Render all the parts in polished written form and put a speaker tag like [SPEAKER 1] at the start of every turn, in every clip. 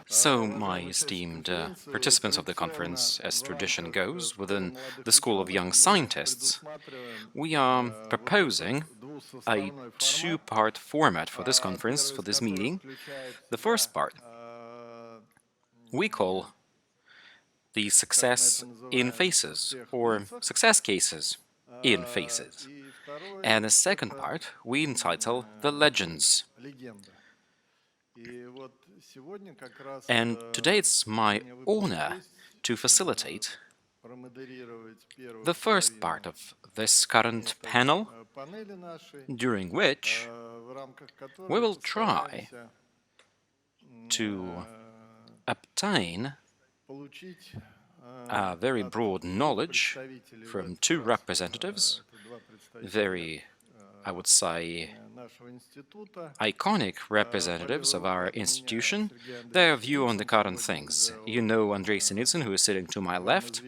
[SPEAKER 1] So, my esteemed participants of the conference, as tradition goes, within the School of Young Scientists, we are proposing a two-part format for this conference, for this meeting. The first part we call the success in phases, or success cases in phases. And the second part we entitle the legends. And today it's my honor to facilitate the first part of this current panel, during which we will try to obtain a very broad knowledge from two representatives, very, I would say, iconic representatives of our institution, their view on the current things. You know Andrei Sinitsyn, who is sitting to my left.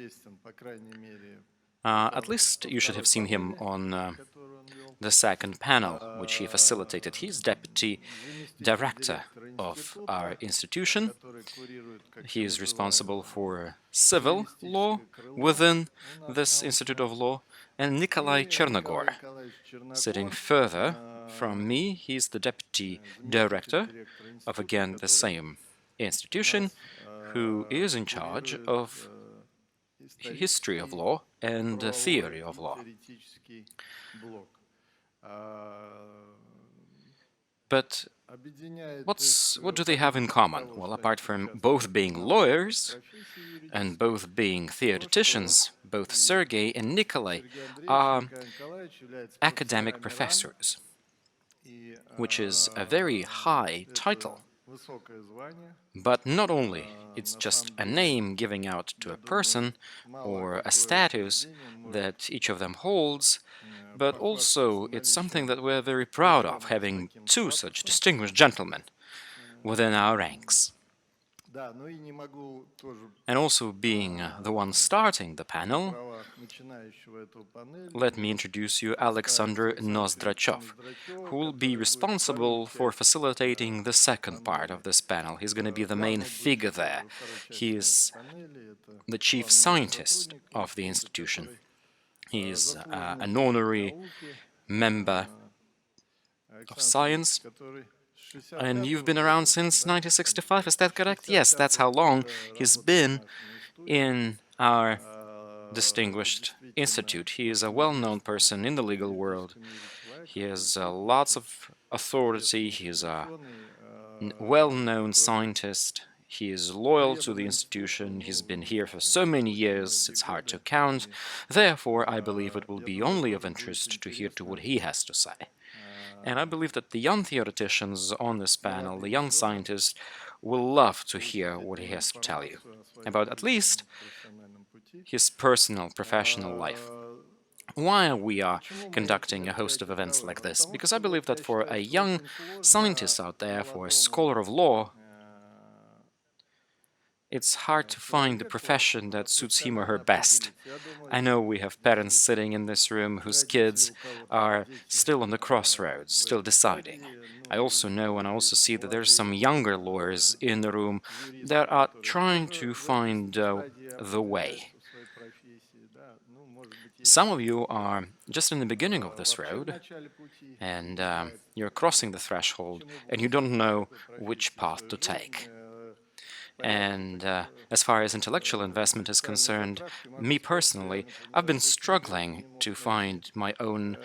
[SPEAKER 1] At least you should have seen him on the second panel, which he facilitated. He's deputy director of our institution. He is responsible for civil law within this Institute of Law. And Nikolai Chernogor, sitting further from me, he's the deputy director of, again, the same institution, who is in charge of history of law and theory of law. But what do they have in common? Well, apart from both being lawyers and both being theoreticians, both Sergei and Nikolai are academic professors, which is a very high title. But not only it's just a name giving out to a person or a status that each of them holds, but also it's something that we're very proud of, having two such distinguished gentlemen within our ranks. And also being the one starting the panel, let me introduce you Alexander Nozdrachov, who will be responsible for facilitating the second part of this panel. He's going to be the main figure there. He is the chief scientist of the institution. He is an honorary member of science. And you've been around since 1965, is that correct? Yes, that's how long he's been in our distinguished institute. He is a well-known person in the legal world. He has lots of authority. He is a well-known scientist. He is loyal to the institution. He's been here for so many years, it's hard to count. Therefore, I believe it will be only of interest to hear to what he has to say. And I believe that the young theoreticians on this panel, the young scientists, will love to hear what he has to tell you about at least his personal, professional life. Why we are conducting a host of events like this? Because I believe that for a young scientist out there, for a scholar of law, it's hard to find the profession that suits him or her best. I know we have parents sitting in this room whose kids are still on the crossroads, still deciding. I also know and I also see that there's some younger lawyers in the room that are trying to find the way. Some of you are just in the beginning of this road, and you're crossing the threshold, and you don't know which path to take. And as far as intellectual investment is concerned, me personally, I've been struggling to find my own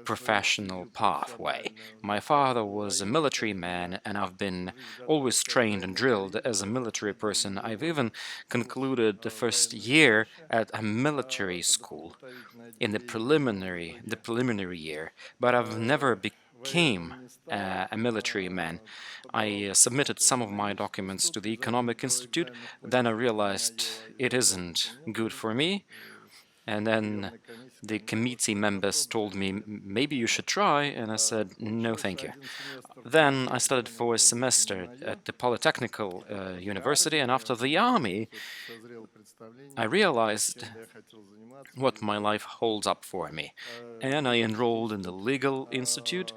[SPEAKER 1] professional pathway. My father was a military man, and I've been always trained and drilled as a military person. I've even concluded the first year at a military school in the preliminary year, but I've never became a military man. I submitted some of my documents to the Economic Institute, then I realized it isn't good for me, and then the committee members told me, maybe you should try, and I said, no, thank you. Then I studied for a semester at the Polytechnical University, and after the army, I realized what my life holds up for me. And I enrolled in the Legal Institute,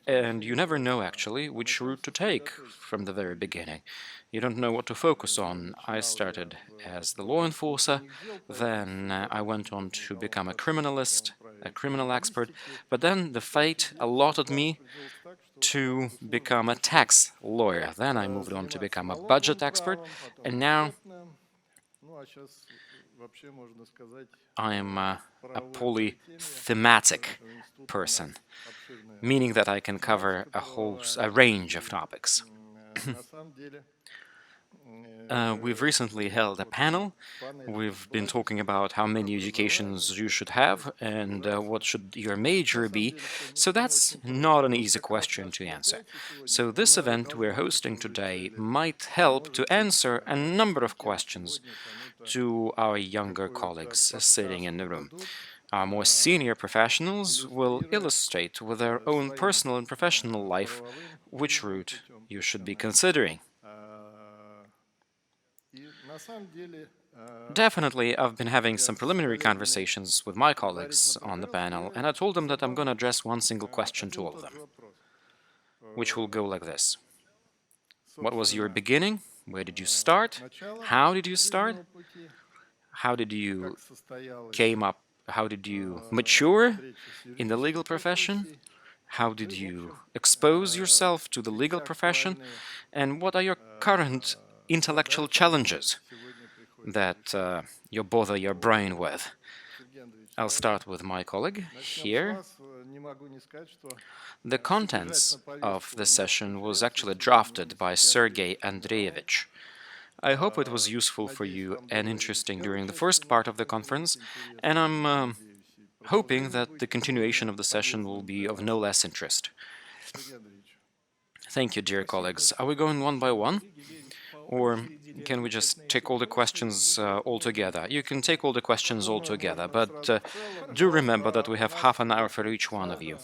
[SPEAKER 1] and you never know, actually, which route to take from the very beginning. You don't know what to focus on. I started as the law enforcer, then I went on to become a criminalist, a criminal expert, but then the fate allotted me to become a tax lawyer. Then I moved on to become a budget expert, and now I am a polythematic person, meaning that I can cover a range of topics. We've recently held a panel. We've been talking about how many educations you should have and what should your major be. So that's not an easy question to answer. So this event we're hosting today might help to answer a number of questions to our younger colleagues sitting in the room. Our more senior professionals will illustrate with their own personal and professional life which route you should be considering. Definitely, I've been having some preliminary conversations with my colleagues on the panel, and I told them that I'm going to address one single question to all of them, which will go like this. What was your beginning? Where did you start? How did you start? How did you came up? How did you mature in the legal profession? How did you expose yourself to the legal profession? And what are your current intellectual challenges that you bother your brain with? I'll start with my colleague here. The contents of the session was actually drafted by Sergei Andreevich. I hope it was useful for you and interesting during the first part of the conference, and I'm hoping that the continuation of the session will be of no less interest. Thank you, dear colleagues. Are we going one by one? Or can we just take all the questions all together? You can take all the questions all together, but do remember that we have half an hour for each one of you.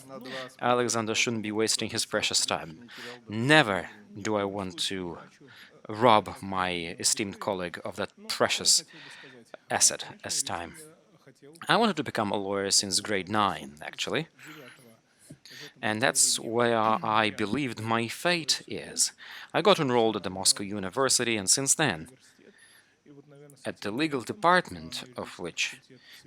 [SPEAKER 1] Alexander shouldn't be wasting his precious time. Never do I want to rob my esteemed colleague of that precious asset as time. I wanted to become a lawyer since grade 9, actually. And that's where I believed my fate is. I got enrolled at the Moscow University, and since then, at the legal department of which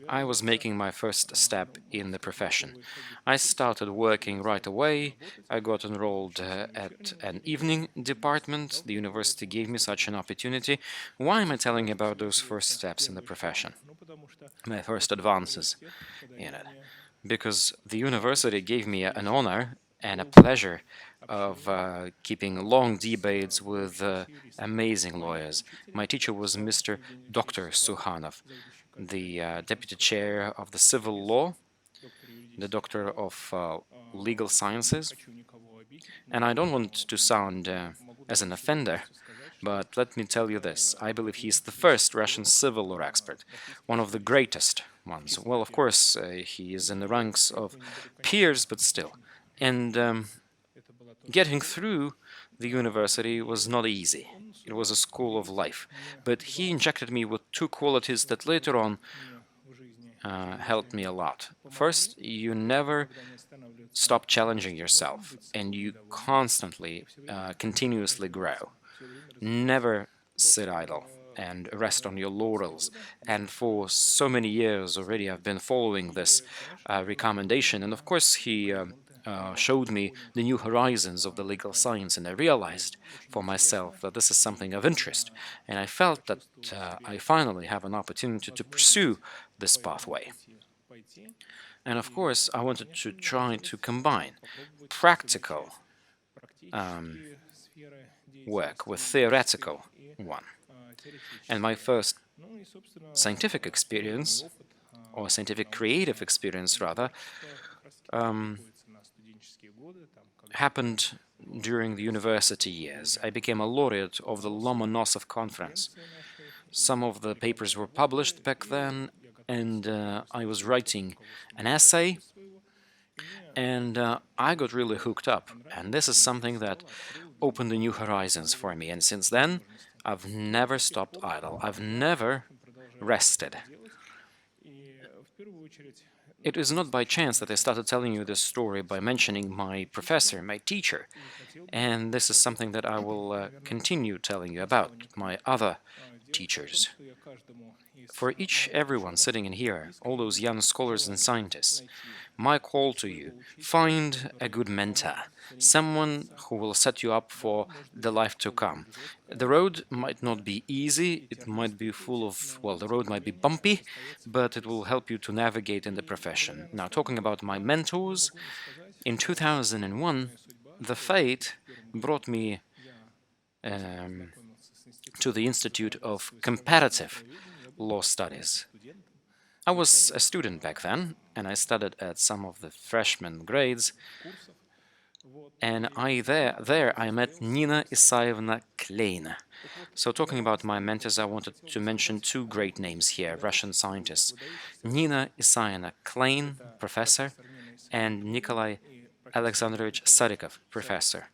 [SPEAKER 1] I was making my first step in the profession. I started working right away. I got enrolled at an evening department. The university gave me such an opportunity. Why am I telling you about those first steps in the profession? My first advances in it. Because the university gave me an honor and a pleasure of keeping long debates with amazing lawyers. My teacher was Mr. Dr. Suhanov, the deputy chair of the civil law, the doctor of legal sciences. And I don't want to sound as an offender, but let me tell you this. I believe he's the first Russian civil law expert, one of the greatest ones. Well, of course, he is in the ranks of peers, but still. And getting through the university was not easy. It was a school of life. But he injected me with two qualities that later on helped me a lot. First, you never stop challenging yourself, and you constantly, continuously grow. Never sit idle and rest on your laurels. And for so many years already, I've been following this recommendation. And of course, he showed me the new horizons of the legal science, and I realized for myself that this is something of interest. And I felt that I finally have an opportunity to pursue this pathway. And of course, I wanted to try to combine practical work with theoretical one. And my first scientific experience, or scientific creative experience rather, happened during the university years. I became a laureate of the Lomonosov Conference. Some of the papers were published back then, and I was writing an essay, and I got really hooked up. And this is something that opened the new horizons for me. And since then, I've never stopped idle. I've never rested. It is not by chance that I started telling you this story by mentioning my professor, my teacher, and this is something that I will continue telling you about, my other teachers. For everyone sitting in here, all those young scholars and scientists, my call to you, find a good mentor, someone who will set you up for the life to come. The road might not be easy, it might be full of, well, the road might be bumpy, but it will help you to navigate in the profession. Now, talking about my mentors, in 2001, the fate brought me um, to the Institute of Comparative Law Studies. I was a student back then, and I studied at some of the freshman grades, and there I met Nina Isayevna Kleina. So talking about my mentors, I wanted to mention two great names here, Russian scientists. Nina Isayevna Klein, professor, and Nikolai Alexandrovich Sarikov, professor.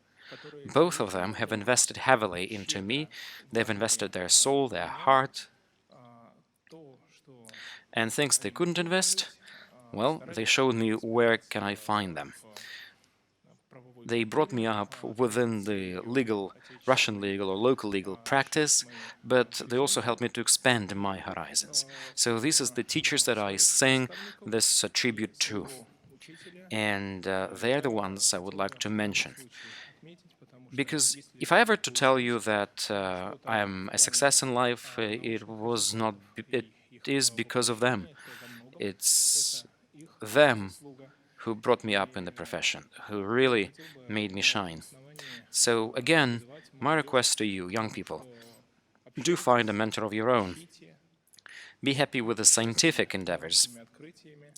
[SPEAKER 1] Both of them have invested heavily into me. They've invested their soul, their heart, and things they couldn't invest, well, they showed me where can I find them. They brought me up within the Russian legal or local legal practice, but they also helped me to expand my horizons. So these are the teachers that I sing this tribute to, and they're the ones I would like to mention. Because if I ever to tell you that I am a success in life, it was not. It is because of them. It's them who brought me up in the profession, who really made me shine. So again, my request to you, young people, do find a mentor of your own. Be happy with the scientific endeavors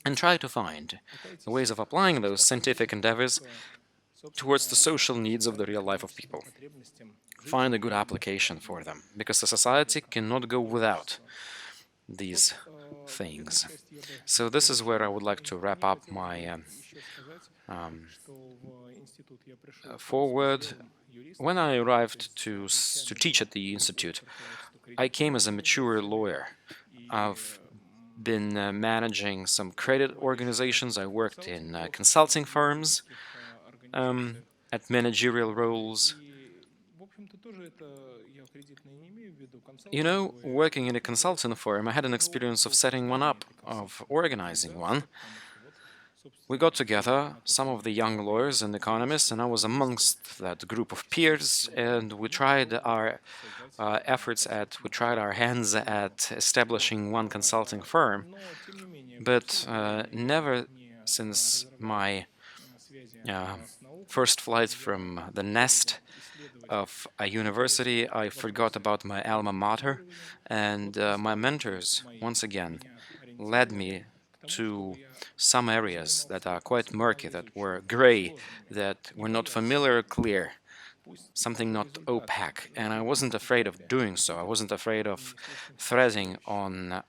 [SPEAKER 1] and try to find ways of applying those scientific endeavors towards the social needs of the real life of people. Find a good application for them, because the society cannot go without these things. So this is where I would like to wrap up my forward. When I arrived to teach at the institute, I came as a mature lawyer. I've been managing some credit organizations. I worked in consulting firms at managerial roles. You know, working in a consulting firm, I had an experience of setting one up, of organizing one. We got together, some of the young lawyers and economists, and I was amongst that group of peers, and we tried our we tried our hands at establishing one consulting firm, but never since my first flight from the nest of a university, I forgot about my alma mater, and my mentors, once again, led me to some areas that are quite murky, that were gray, that were not familiar or clear, something not opaque. And I wasn't afraid of doing so. I wasn't afraid of threading on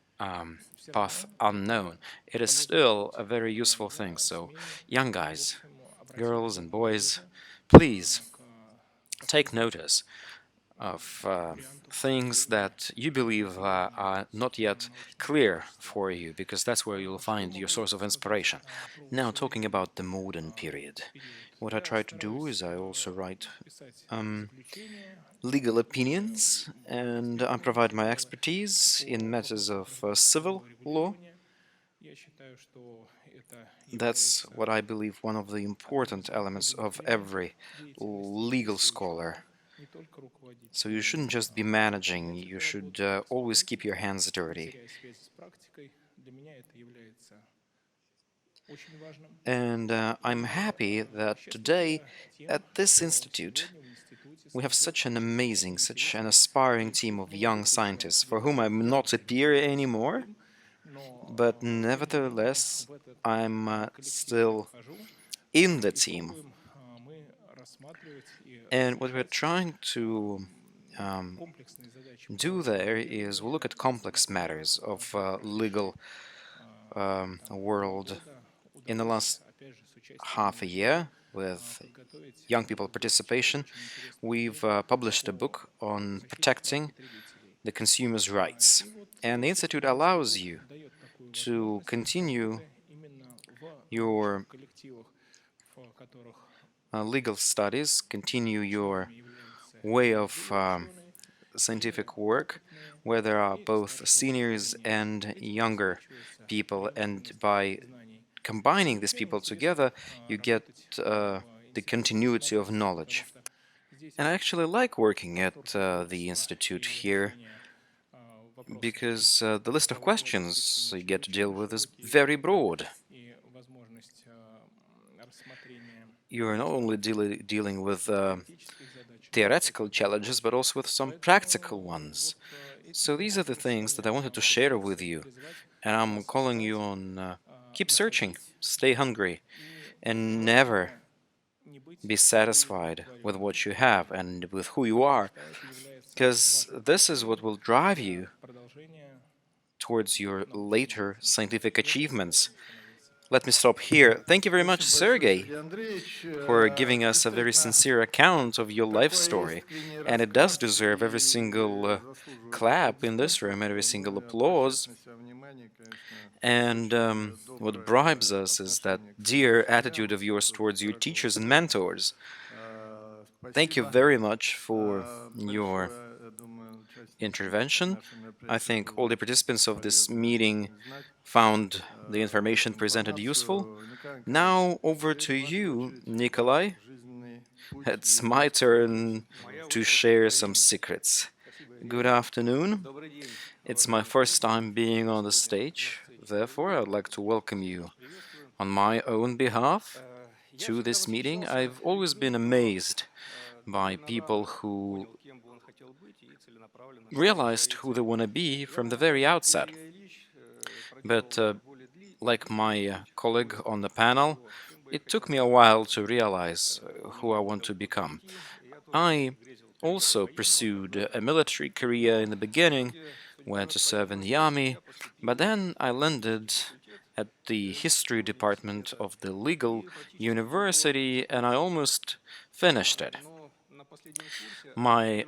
[SPEAKER 1] path unknown. It is still a very useful thing. So, young guys, girls and boys, please take notice of things that you believe are not yet clear for you, because that's where you'll find your source of inspiration. Now, talking about the modern period, what I try to do is I also write legal opinions, and I provide my expertise in matters of civil law. That's what I believe one of the important elements of every legal scholar. So you shouldn't just be managing, you should always keep your hands dirty. And I'm happy that today at this institute we have such an amazing, such an aspiring team of young scientists for whom I'm not a peer anymore, but nevertheless I'm still in the team. And what we're trying to do there is we look at complex matters of legal world. In the last half a year, with young people participation, we've published a book on protecting the consumer's rights. And the Institute allows you to continue your legal studies, continue your way of scientific work, where there are both seniors and younger people, and by combining these people together, you get the continuity of knowledge. And I actually like working at the institute here because the list of questions you get to deal with is very broad. You're not only dealing with theoretical challenges, but also with some practical ones. So these are the things that I wanted to share with you, and I'm calling you on keep searching, stay hungry, and never be satisfied with what you have and with who you are, because this is what will drive you towards your later scientific achievements. Let me stop here. Thank you very much, Sergey, for giving us a very sincere account of your life story. And it does deserve every single clap in this room, every single applause. And what bribes us is that dear attitude of yours towards your teachers and mentors. Thank you very much for your intervention. I think all the participants of this meeting found the information presented useful. Now over to you, Nikolai. It's my turn to share some secrets. Good afternoon. It's my first time being on the stage, therefore I'd like to welcome you on my own behalf to this meeting. I've always been amazed by people who realized who they want to be from the very outset. But like my colleague on the panel, it took me a while to realize who I want to become. I also pursued a military career in the beginning, went to serve in the army, but then I landed at the history department of the legal university and I almost finished it. My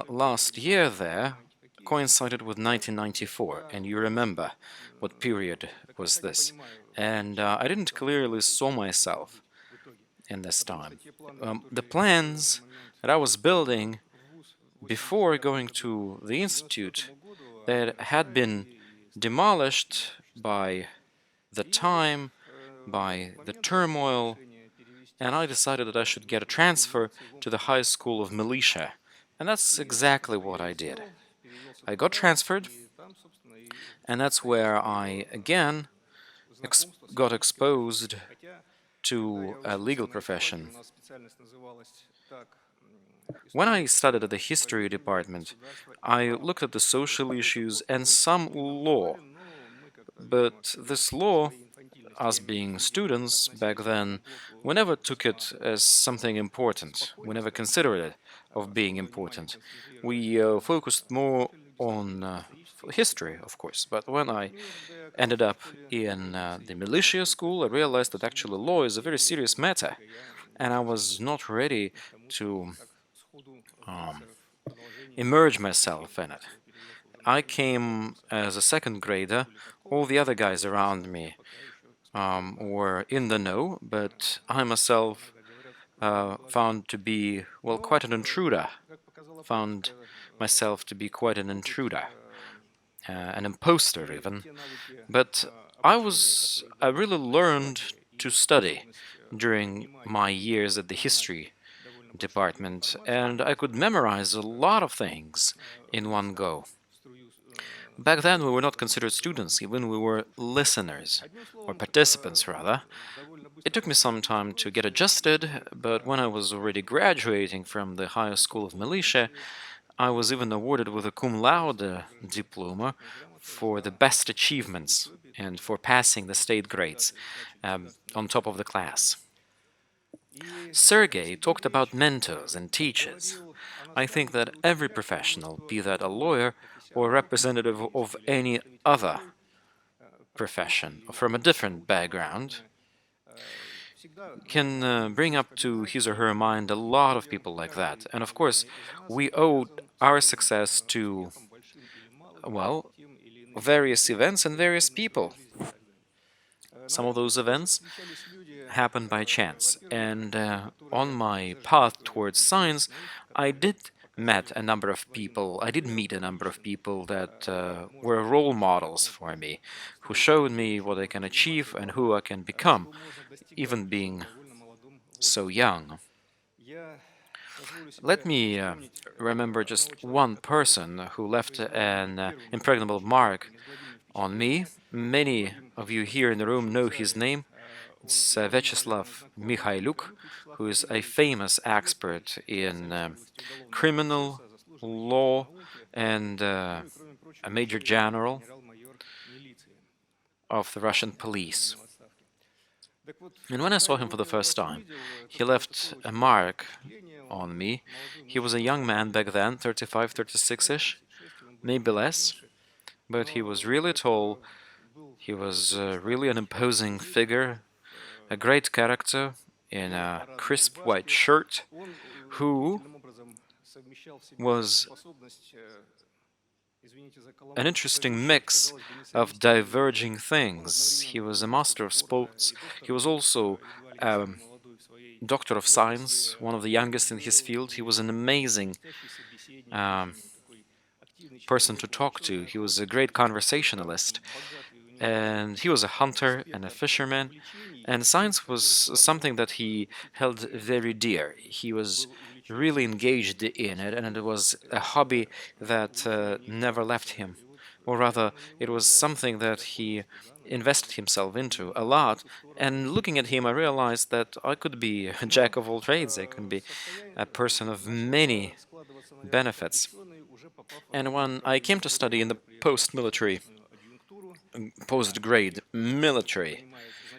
[SPEAKER 1] last year there coincided with 1994, and you remember what period was this. And I didn't clearly saw myself in this time. The plans that I was building before going to the institute that had been demolished by the time, by the turmoil, and I decided that I should get a transfer to the High School of Militia. And that's exactly what I did. I got transferred, and that's where I again got exposed to a legal profession. When I studied at the history department, I looked at the social issues and some law. But this law, us being students back then, we never took it as something important. We never considered it of being important. We focused more on history, of course. But when I ended up in the militia school, I realized that actually law is a very serious matter, and I was not ready to immerse myself in it. I came as a second grader. All the other guys around me were in the know, but I myself found to be, well, quite an intruder. Found myself to be quite an intruder, an imposter even. But I really learned to study during my years at the history department, and I could memorize a lot of things in one go. Back then, we were not considered students, even we were listeners, or participants rather. It took me some time to get adjusted, but when I was already graduating from the High School of Militia, I was even awarded with a cum laude diploma for the best achievements and for passing the state grades on top of the class. Sergey talked about mentors and teachers. I think that every professional, be that a lawyer or a representative of any other profession from a different background, can bring up to his or her mind a lot of people like that. And of course, we owe our success to, well, various events and various people. Some of those events happened by chance, and on my path towards science, I did met a number of people. I did meet a number of people that were role models for me, who showed me what I can achieve and who I can become, even being so young. Let me remember just one person who left an impregnable mark on me. Many of you here in the room know his name. It's Vyacheslav Mikhailuk, who is a famous expert in criminal law and a major general of the Russian police. And when I saw him for the first time, he left a mark on me. He was a young man back then, 35, 36-ish, maybe less, but he was really tall. He was really an imposing figure, a great character in a crisp white shirt, who was an interesting mix of diverging things. He was a master of sports. He was also a doctor of science, one of the youngest in his field. He was an amazing person to talk to. He was a great conversationalist. And he was a hunter and a fisherman. And science was something that he held very dear. He was really engaged in it, and it was a hobby that never left him. Or rather, it was something that he invested himself into a lot. And looking at him, I realized that I could be a jack of all trades. I could be a person of many benefits. And when I came to study in the post-military, post-grade military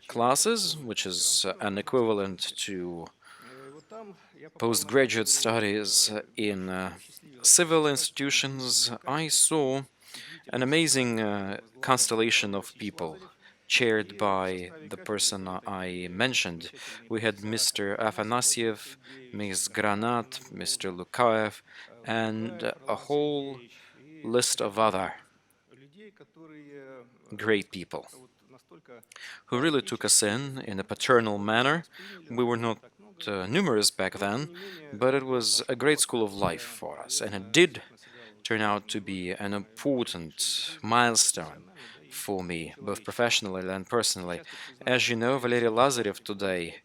[SPEAKER 1] classes, which is an equivalent to postgraduate studies in civil institutions, I saw an amazing constellation of people chaired by the person I mentioned. We had Mr. Afanasyev, Ms. Granat, Mr. Lukaev, and a whole list of other great people who really took us in a paternal manner. We were not numerous back then, but it was a great school of life for us, and it did turn out to be an important milestone for me, both professionally and personally. As you know, Valery Lazarev today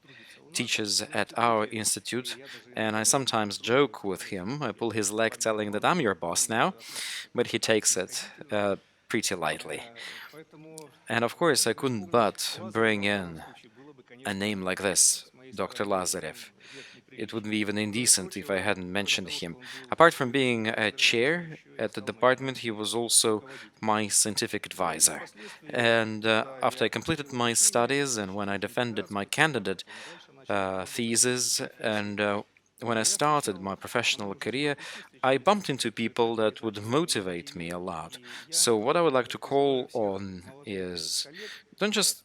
[SPEAKER 1] teaches at our institute, and I sometimes joke with him. I pull his leg telling that I'm your boss now, but he takes it pretty lightly. And of course, I couldn't but bring in a name like this, Dr. Lazarev. It would be even indecent if I hadn't mentioned him. Apart from being a chair at the department, he was also my scientific advisor. And after I completed my studies and when I defended my candidate thesis and when I started my professional career, I bumped into people that would motivate me a lot. So what I would like to call on is don't just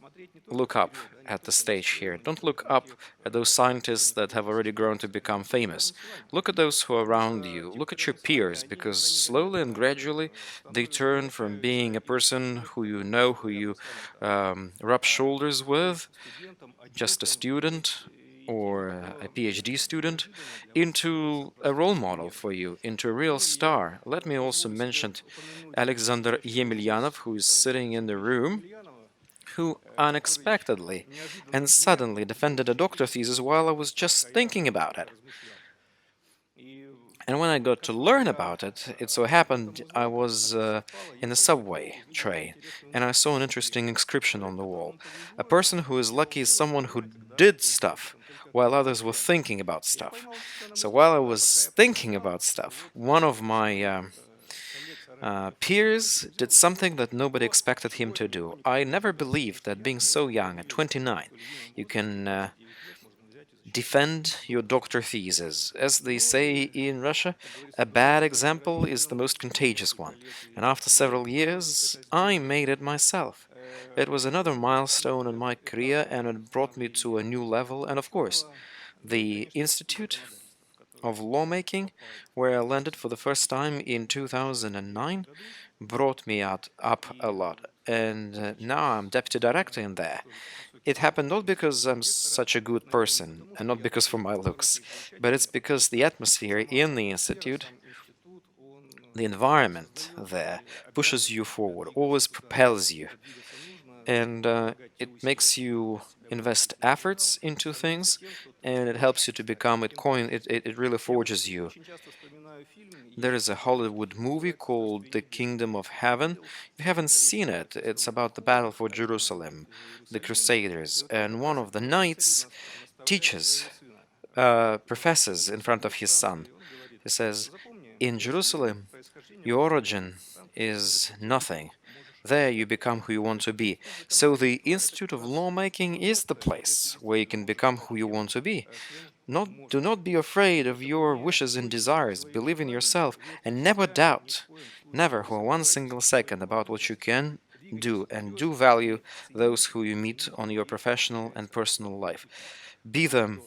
[SPEAKER 1] look up at the stage here. Don't look up at those scientists that have already grown to become famous. Look at those who are around you. Look at your peers, because slowly and gradually they turn from being a person who you know, who you rub shoulders with, just a student or a PhD student, into a role model for you, into a real star. Let me also mention Alexander Yemelyanov, who is sitting in the room, who unexpectedly and suddenly defended a doctor thesis while I was just thinking about it. And when I got to learn about it, it so happened I was in a subway train, and I saw an interesting inscription on the wall. A person who is lucky is someone who did stuff, while others were thinking about stuff. So while I was thinking about stuff, one of my peers did something that nobody expected him to do. I never believed that being so young, at 29, you can defend your doctor thesis. As they say in Russia, a bad example is the most contagious one. And after several years, I made it myself. It was another milestone in my career, and it brought me to a new level. And of course, the Institute of Lawmaking, where I landed for the first time in 2009, brought me up a lot. and now I'm deputy director in there. It happened not because I'm such a good person, and not because for my looks, but it's because the atmosphere in the institute, the environment there, pushes you forward, always propels you, and it makes you invest efforts into things, and it helps you to become it really forges you. There is a Hollywood movie called The Kingdom of Heaven. If you haven't seen it, it's about the battle for Jerusalem, the Crusaders, and one of the knights teaches, professes in front of his son. He says, "In Jerusalem, your origin is nothing. There you become who you want to be." So the Institute of Lawmaking is the place where you can become who you want to be. Do not be afraid of your wishes and desires. Believe in yourself and never doubt, never for one single second about what you can do, and do value those who you meet on your professional and personal life. Be them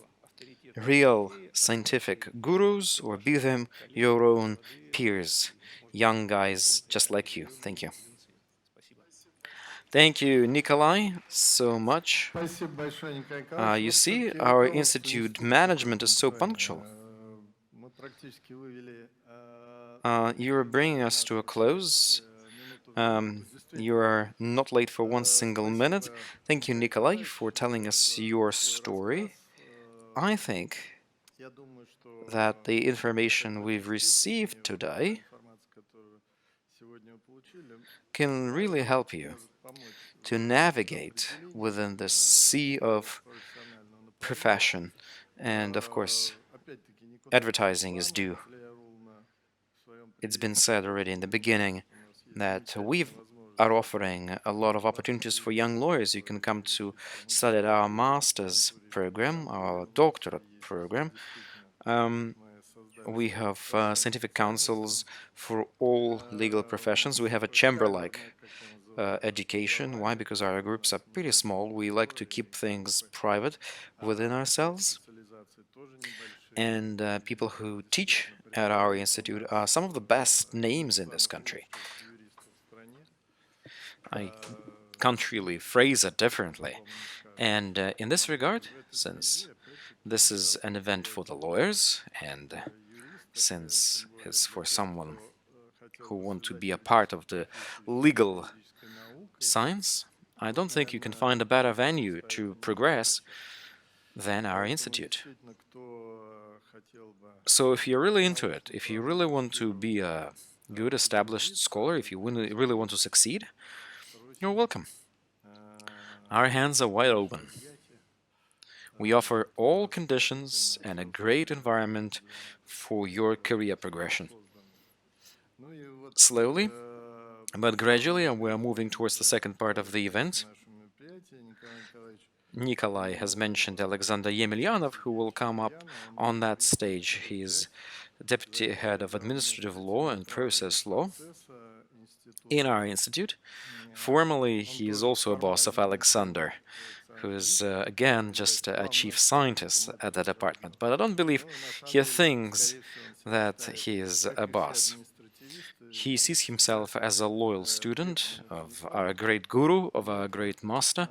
[SPEAKER 1] real scientific gurus or be them your own peers, young guys just like you. Thank you. Thank you, Nikolai, so much. You see, our institute management is so punctual. You're bringing us to a close. You are not late for one single minute. Thank you, Nikolai, for telling us your story. I think that the information we've received today can really help you to navigate within the sea of profession. And of course, advertising is due. It's been said already in the beginning that we are offering a lot of opportunities for young lawyers. You can come to study at our master's program, our doctorate program. We have scientific councils for all legal professions. We have a chamber-like education. Why? Because our groups are pretty small. We like to keep things private within ourselves. And people who teach at our institute are some of the best names in this country. I can't really phrase it differently. And in this regard, since this is an event for the lawyers, and since it's for someone who want to be a part of the legal science, I don't think you can find a better venue to progress than our institute. So if you're really into it, if you really want to be a good established scholar, if you really want to succeed, you're welcome. Our hands are wide open. We offer all conditions and a great environment for your career progression. Slowly, but gradually, we are moving towards the second part of the event. Nikolai has mentioned Alexander Yemelyanov, who will come up on that stage. He is deputy head of administrative law and process law in our institute. Formally, he is also a boss of Alexander, who is, again, just a chief scientist at the department. But I don't believe he thinks that he is a boss. He sees himself as a loyal student of our great guru, of our great master,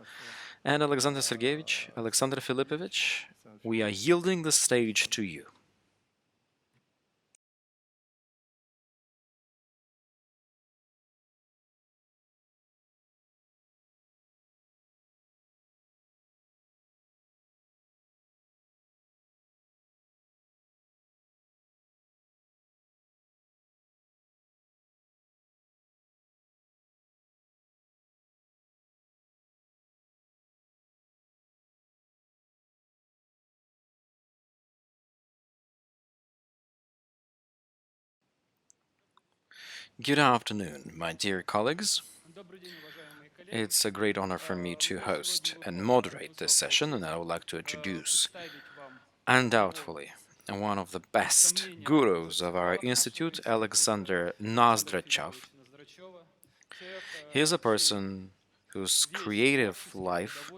[SPEAKER 1] and Alexander Sergeyevich, Alexander Filipovich, we are yielding the stage to you. Good afternoon, my dear colleagues. It's a great honor for me to host and moderate this session, and I would like to introduce, undoubtedly, one of the best gurus of our institute, Alexander Nozdrachov. He is a person whose creative life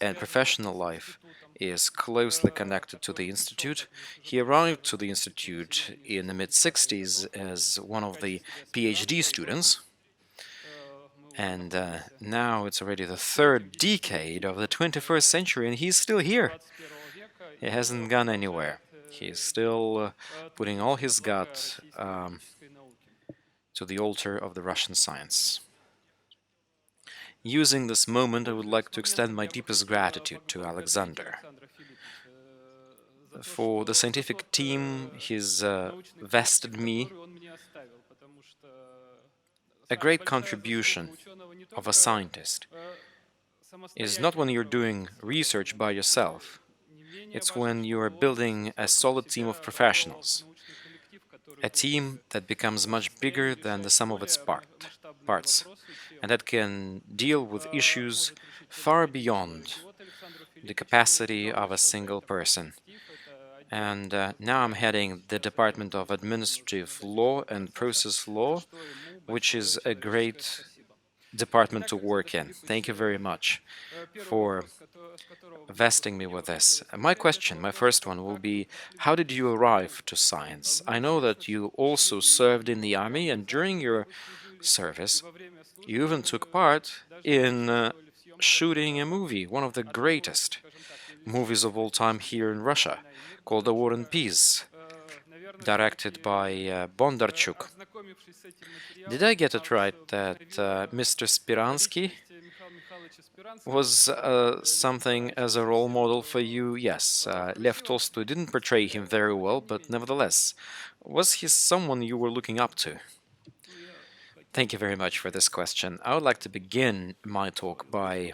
[SPEAKER 1] and professional life is closely connected to the Institute. He arrived to the Institute in the mid-60s as one of the PhD students, And now it's already the third decade of the 21st century, and he's still here. He hasn't gone anywhere. He's still putting all his gut to the altar of the Russian science. Using this moment, I would like to extend my deepest gratitude to Alexander. For the scientific team he's vested me, a great contribution of a scientist is not when you're doing research by yourself. It's when you are building a solid team of professionals, a team that becomes much bigger than the sum of its parts, and that can deal with issues far beyond the capacity of a single person. And now I'm heading the Department of Administrative Law and Process Law, which is a great department to work in. Thank you very much for vesting me with this. My question, my first one, will be, how did you arrive to science? I know that you also served in the army, and during your service, you even took part in shooting a movie, one of the greatest movies of all time here in Russia, called The War and Peace, directed by Bondarchuk. Did I get it right that Mr. Spiransky was something as a role model for you? Yes, Lev Tolstoy didn't portray him very well, but nevertheless, was he someone you were looking up to? Thank you very much for this question. I would like to begin my talk by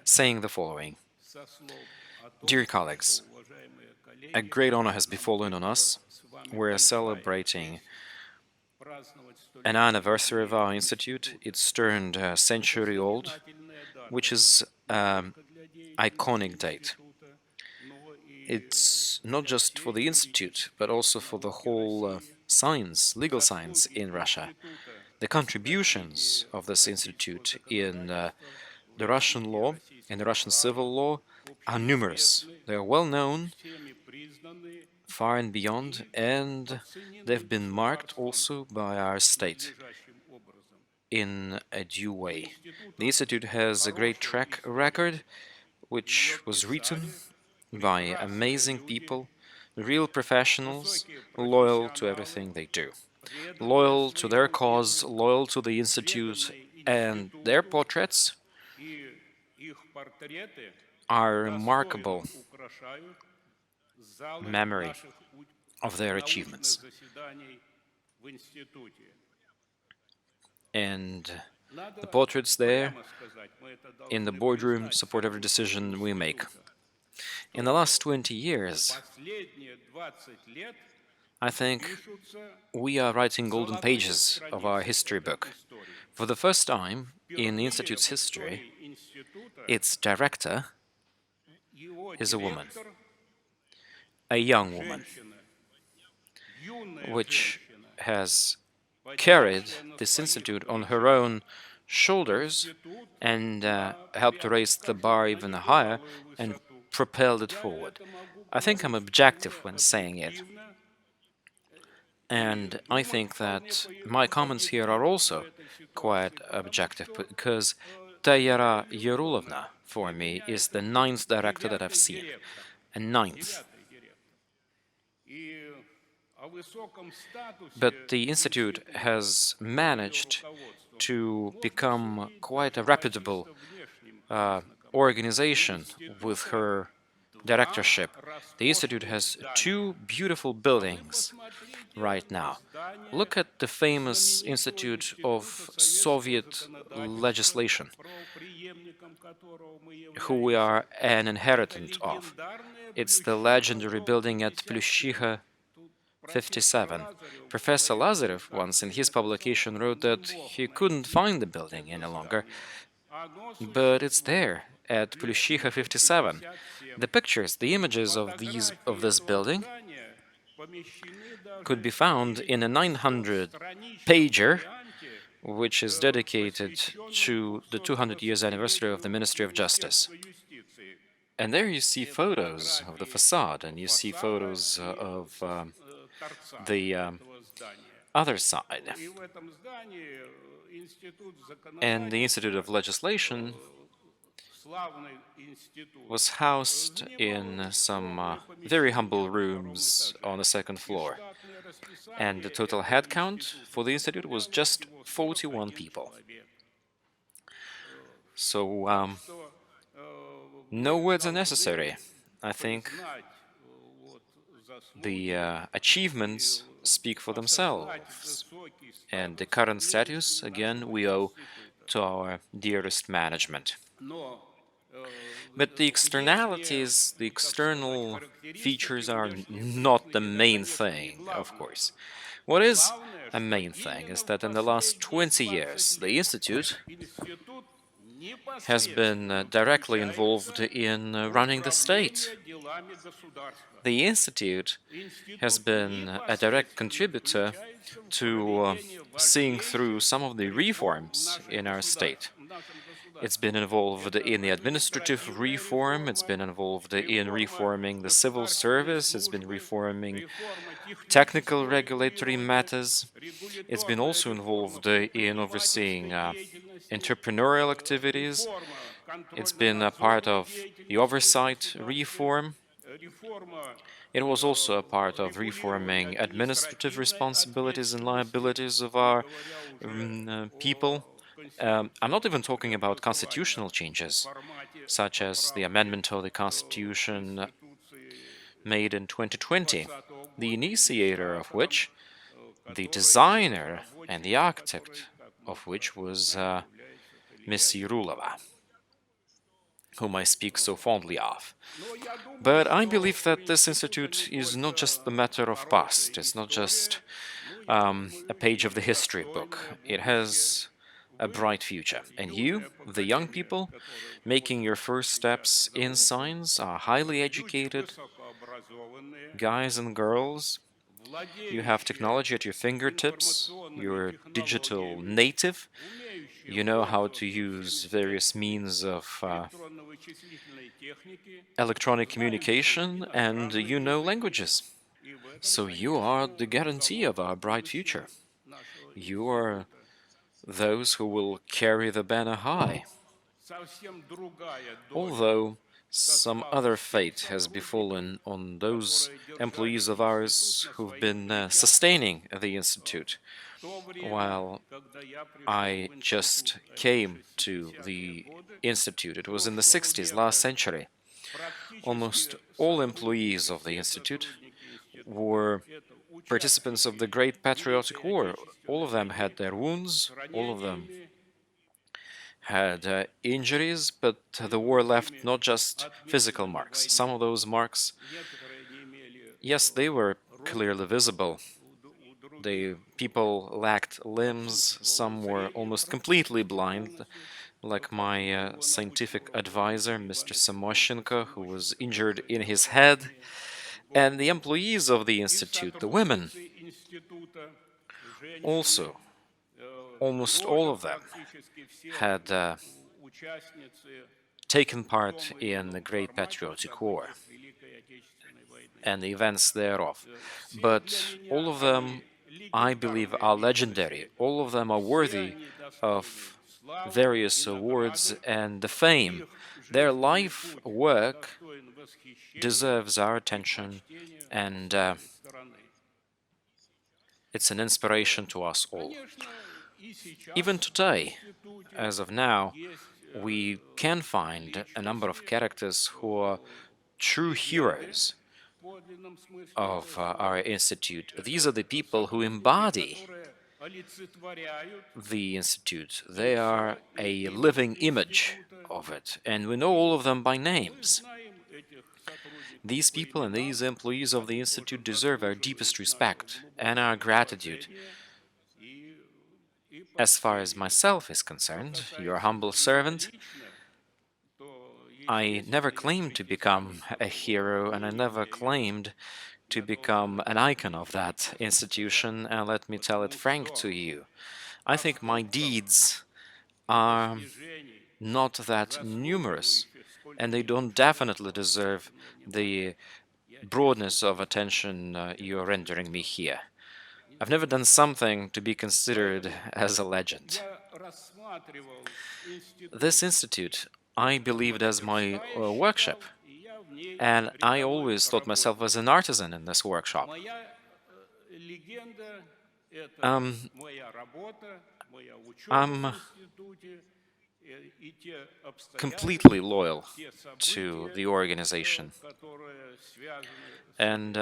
[SPEAKER 1] saying the following. Dear colleagues, a great honor has befallen on us. We're celebrating an anniversary of our institute. It's turned a century old, which is an iconic date. It's not just for the institute, but also for the whole science, legal science in Russia. The contributions of this institute in the Russian law, in the Russian civil law, are numerous. They are well known, far and beyond, and they've been marked also by our state in a due way. The institute has a great track record, which was written by amazing people, real professionals, loyal to everything they do, loyal to their cause, loyal to the institute, and their portraits are a remarkable memory of their achievements. And the portraits there in the boardroom support every decision we make. In the last 20 years, I think we are writing golden pages of our history book. For the first time in the Institute's history, its director is a woman, a young woman, which has carried this institute on her own shoulders and helped to raise the bar even higher and propelled it forward. I think I'm objective when saying it. And I think that my comments here are also quite objective, because Tayara Yerulovna, for me, is the 9th director that I've seen. A 9th. But the Institute has managed to become quite a reputable organization with her directorship. The Institute has 2 beautiful buildings right now. Look at the famous Institute of Soviet Legislation, who we are an inheritant of. It's the legendary building at Plyushikha 57. Professor Lazarev once in his publication wrote that he couldn't find the building any longer, but it's there at Plyushikha 57. The pictures, the images of this building could be found in a 900-pager, which is dedicated to the 200 years anniversary of the Ministry of Justice. And there you see photos of the facade, and you see photos of the other side. And the Institute of Legislation was housed in some very humble rooms on the second floor. And the total headcount for the institute was just 41 people. So no words are necessary. I think the achievements speak for themselves. And the current status, again, we owe to our dearest management. But the externalities, the external features are not the main thing, of course. What is a main thing is that in the last 20 years, the Institute has been directly involved in running the state. The Institute has been a direct contributor to seeing through some of the reforms in our state. It's been involved in the administrative reform, it's been involved in reforming the civil service, it's been reforming technical regulatory matters, it's been also involved in overseeing entrepreneurial activities, it's been a part of the oversight reform. It was also a part of reforming administrative responsibilities and liabilities of our people. I'm not even talking about constitutional changes, such as the amendment of the Constitution made in 2020, the initiator of which, the designer and the architect of which was Miss Yurulova, whom I speak so fondly of. But I believe that this institute is not just the matter of past, it's not just a page of the history book. It has a bright future. And you, the young people, making your first steps in science, are highly educated guys and girls. You have technology at your fingertips, you're digital native, you know how to use various means of electronic communication, and you know languages. So you are the guarantee of our bright future. You are those who will carry the banner high. Although some other fate has befallen on those employees of ours who've been sustaining the Institute. While I just came to the Institute, it was in the 60s, last century. Almost all employees of the Institute were participants of the Great Patriotic War. All of them had their wounds, all of them had injuries, but the war left not just physical marks. Some of those marks, yes, they were clearly visible. The people lacked limbs, some were almost completely blind, like my scientific advisor, Mr. Samoshenko, who was injured in his head, and the employees of the Institute, the women, also, almost all of them had taken part in the Great Patriotic War and the events thereof. But all of them, I believe, are legendary. All of them are worthy of various awards and the fame. Their life work deserves our attention, and it's an inspiration to us all. Even today, as of now, we can find a number of characters who are true heroes of our institute. These are the people who embody the institute. They are a living image of it, and we know all of them by names. These people and these employees of the institute deserve our deepest respect and our gratitude. As far as myself is concerned, your humble servant, I never claimed to become a hero, and I never claimed to become an icon of that institution, and let me tell it frank to you. I think my deeds are not that numerous, and they don't definitely deserve the broadness of attention you're rendering me here. I've never done something to be considered as a legend. This institute I believed as my workshop, and I always thought myself as an artisan in this workshop. Um, I'm completely loyal to the organization, and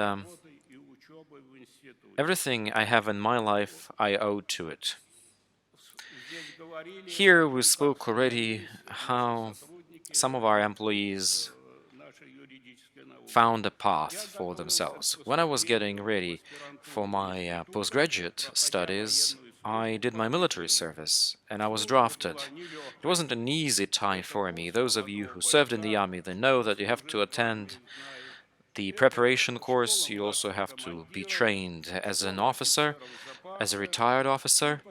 [SPEAKER 1] everything I have in my life I owe to it. Here we spoke already how some of our employees found a path for themselves. When I was getting ready for my postgraduate studies, I did my military service and I was drafted. It wasn't an easy time for me. Those of you who served in the army, they know that you have to attend the preparation course. You also have to be trained as an officer, as a retired officer,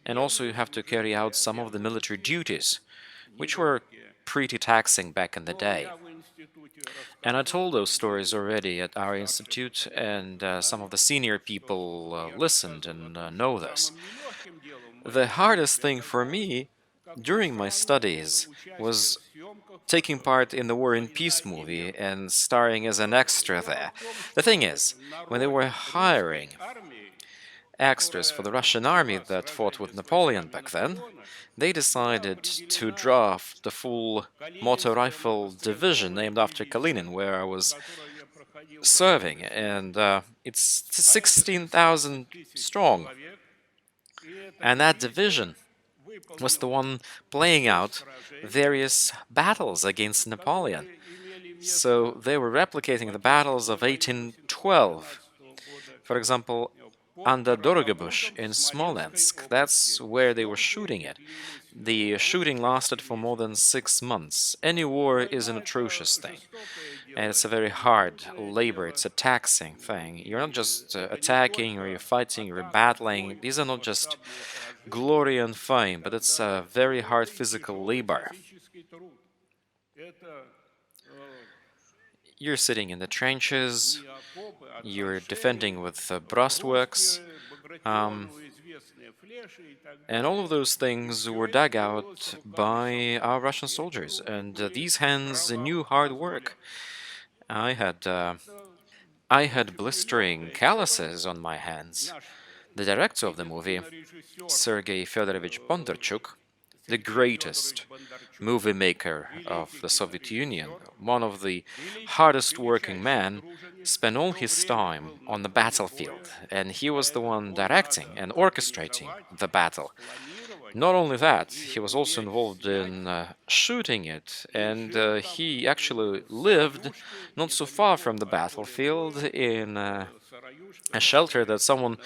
[SPEAKER 1] and also you have to carry out some of the military duties, which were pretty taxing back in the day. And I told those stories already at our institute, and some of the senior people listened and know this. The hardest thing for me during my studies was taking part in the War and Peace movie and starring as an extra there. The thing is, when they were hiring extras for the Russian army that fought with Napoleon back then, they decided to draft the full motor rifle division named after Kalinin, where I was serving, and it's 16,000 strong. And that division was the one playing out various battles against Napoleon. So they were replicating the battles of 1812. For example, under Dorogobush in Smolensk, that's where they were shooting it. The shooting lasted for more than 6 months. Any war is an atrocious thing, and it's a very hard labor, it's a taxing thing. You're not just attacking or you're fighting or you're battling. These are not just glory and fame, but it's a very hard physical labor. You're sitting in the trenches, you're defending with breastworks, and all of those things were dug out by our Russian soldiers, and these hands knew hard work. I had blistering calluses on my hands. The director of the movie, Sergei Fyodorovich Bondarchuk, the greatest movie maker of the Soviet Union, one of the hardest working men, spent all his time on the battlefield, and he was the one directing and orchestrating the battle. Not only that, he was also involved in shooting it, and he actually lived not so far from the battlefield in a shelter that someone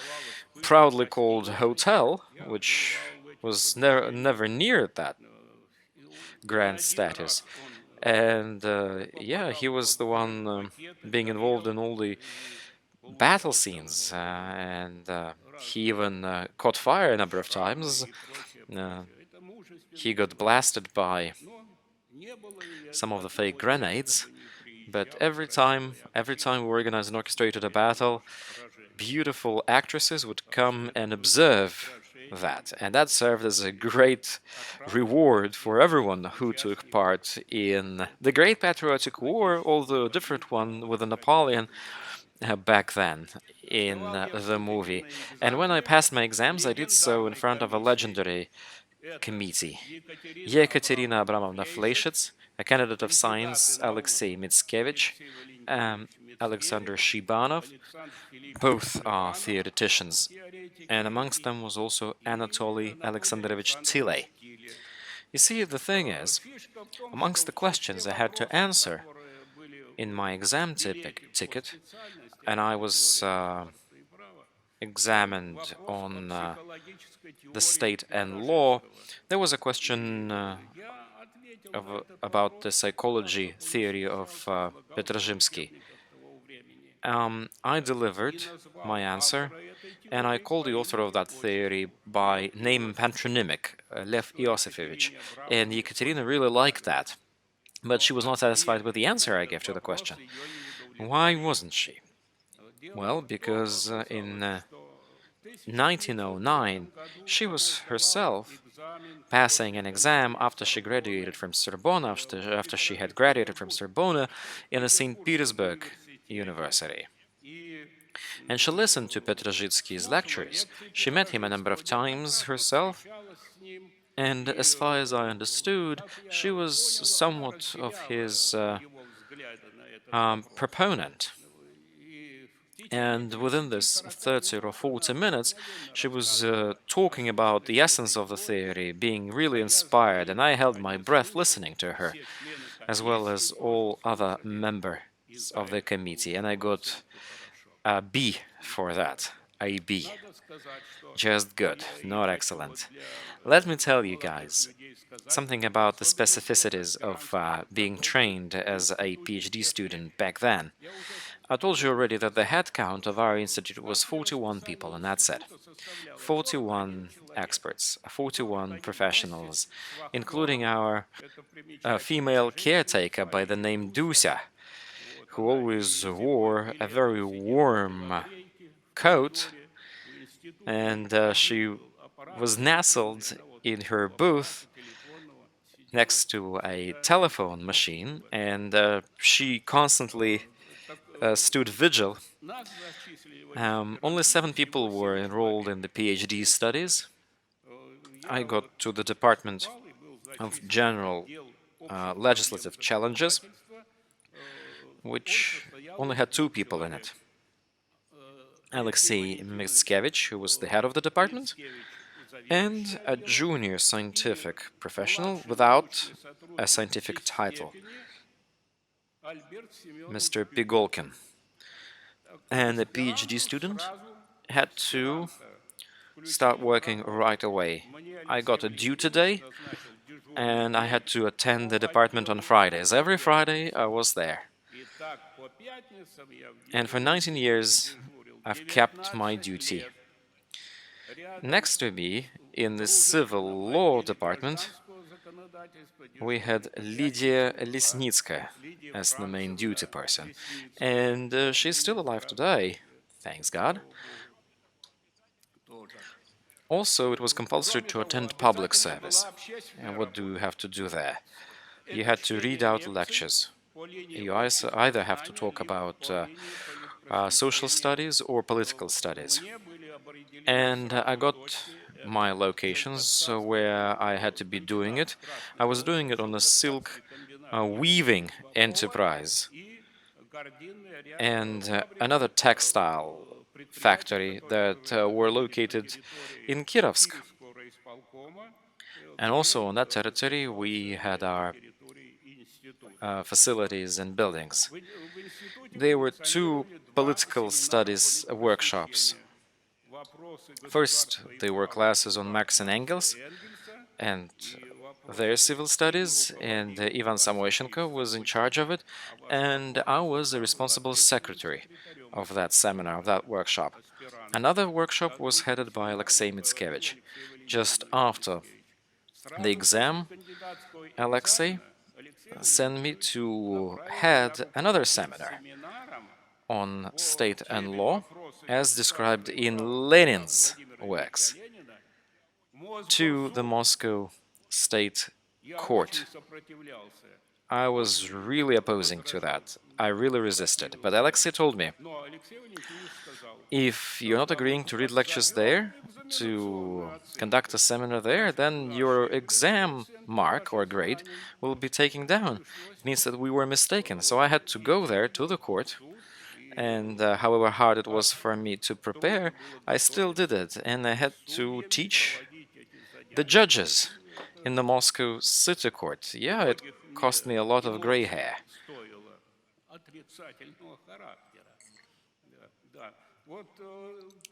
[SPEAKER 1] proudly called hotel, which was never near that grand status. And yeah, he was the one being involved in all the battle scenes, and he even caught fire a number of times. He got blasted by some of the fake grenades, but every time we organized and orchestrated a battle, beautiful actresses would come and observe that, and that served as a great reward for everyone who took part in the Great Patriotic War, although a different one with Napoleon back then in the movie. And when I passed my exams, I did so in front of a legendary committee. Yekaterina Abramovna Fleishets, a candidate of science, Alexei Mickiewicz, Alexander Shibanov, both are theoreticians, and amongst them was also Anatoly Alexandrovich Tiley. You see, the thing is, amongst the questions I had to answer in my exam ticket, and I was examined on the state and law, there was a question about the psychology theory of Petrozhimsky. I delivered my answer, and I called the author of that theory by name and patronymic, Lev Iosifovich, and Yekaterina really liked that, but she was not satisfied with the answer I gave to the question. Why wasn't she? Well, because in 1909, she was herself passing an exam after she graduated from Sorbonne, after she had graduated from Sorbonne in a St. Petersburg university. And she listened to Petrozhitsky's lectures. She met him a number of times herself, and as far as I understood, she was somewhat of his proponent. And within this 30 or 40 minutes, she was talking about the essence of the theory, being really inspired, and I held my breath listening to her, as well as all other members of the committee, and I got a B for that, a B. Just good, not excellent. Let me tell you guys something about the specificities of being trained as a PhD student back then. I told you already that the head count of our institute was 41 people, and that's it. 41 experts, 41 professionals, including our female caretaker by the name Dusia, who always wore a very warm coat, and she was nestled in her booth next to a telephone machine, and she constantly stood vigil. Only 7 people were enrolled in the PhD studies. I got to the Department of General Legislative Challenges, which only had 2 people in it. Alexei Mickiewicz, who was the head of the department, and a junior scientific professional without a scientific title, Mr. Pigolkin. And the PhD student had to start working right away. I got a due day, and I had to attend the department on Fridays. Every Friday I was there. And for 19 years I've kept my duty. Next to me, in the civil law department, we had Lydia Lesnitskaya as the main duty person, and she's still alive today, thanks God. Also, it was compulsory to attend public service. And what do you have to do there? You had to read out lectures. You either have to talk about social studies or political studies. And I got my locations where I had to be doing it. I was doing it on a silk weaving enterprise and another textile factory that were located in Kirovsk. And also on that territory we had our facilities and buildings. There were 2 political studies workshops. First, there were classes on Marx and Engels and their civil studies, and Ivan Samoyshenko was in charge of it, and I was the responsible secretary of that seminar, of that workshop. Another workshop was headed by Alexei Mickiewicz. Just after the exam, Alexei sent me to head another seminar on state and law, as described in Lenin's works, to the Moscow State Court. I was really opposing to that. I really resisted. But Alexei told me, if you're not agreeing to read lectures there, to conduct a seminar there, then your exam mark or grade will be taken down. It means that we were mistaken. So I had to go there to the court, and however hard it was for me to prepare, I still did it, and I had to teach the judges in the Moscow City Court. Yeah, it cost me a lot of gray hair.